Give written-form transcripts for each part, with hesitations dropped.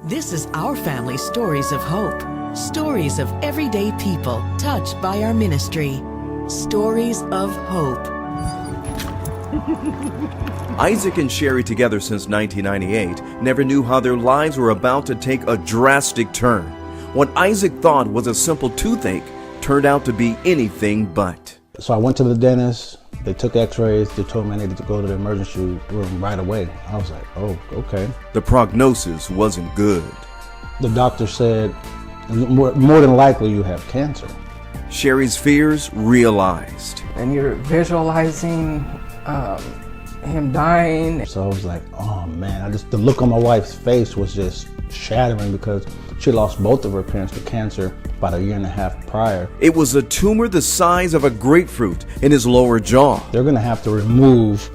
This is our family stories of hope. Stories of everyday people touched by our ministry. Stories of hope. Isaac and Sherry, together since 1998, never knew how their lives were about to take a drastic turn. What Isaac thought was a simple toothache turned out to be anything but. So I went to the dentist. They took x-rays. They told me I needed to go to the emergency room right away. I was like, oh, okay. The prognosis wasn't good. The doctor said, more than likely you have cancer. Sherry's fears realized. And you're visualizing him dying. So I was like, oh man, the look on my wife's face was just shattering because she lost both of her parents to cancer about a year and a half prior. It was a tumor the size of a grapefruit in his lower jaw. They're gonna have to remove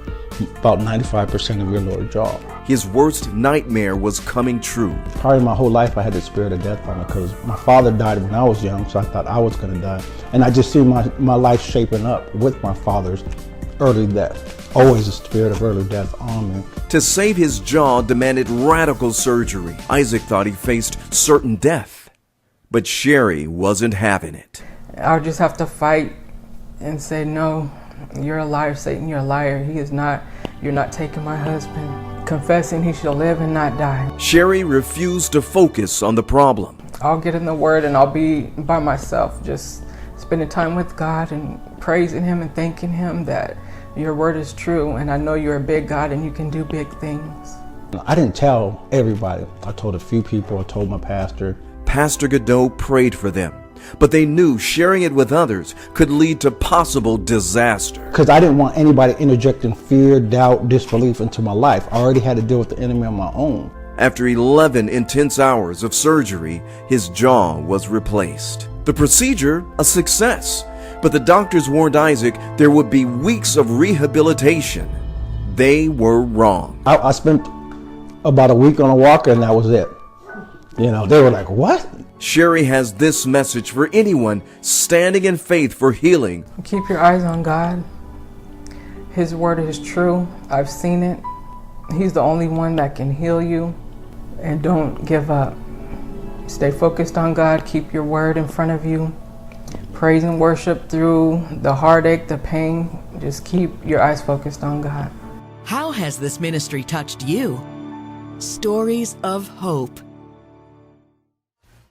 about 95% of your lower jaw. His worst nightmare was coming true. Probably my whole life I had the spirit of death on me because my father died when I was young, so I thought I was gonna die. And I just see my life shaping up with my father's early death. Always a spirit of early death on me. To save his jaw demanded radical surgery. Isaac thought he faced certain death, but Sherry wasn't having it. I would just have to fight and say, no, you're a liar, Satan, you're a liar. You're not taking my husband. Confessing he shall live and not die. Sherry refused to focus on the problem. I'll get in the Word and I'll be by myself, just spending time with God and praising Him and thanking Him that your Word is true, and I know you're a big God and you can do big things. I didn't tell everybody. I told a few people. I told my pastor. Pastor Godot prayed for them, but they knew sharing it with others could lead to possible disaster. Because I didn't want anybody interjecting fear, doubt, disbelief into my life. I already had to deal with the enemy on my own. After 11 intense hours of surgery, his jaw was replaced. The procedure, a success, but the doctors warned Isaac there would be weeks of rehabilitation. They were wrong. I spent about a week on a walker and that was it. You know, they were like, what? Sherry has this message for anyone standing in faith for healing. Keep your eyes on God. His Word is true. I've seen it. He's the only one that can heal you. And don't give up. Stay focused on God. Keep your Word in front of you. Praise and worship through the heartache, the pain. Just keep your eyes focused on God. How has this ministry touched you? Stories of hope.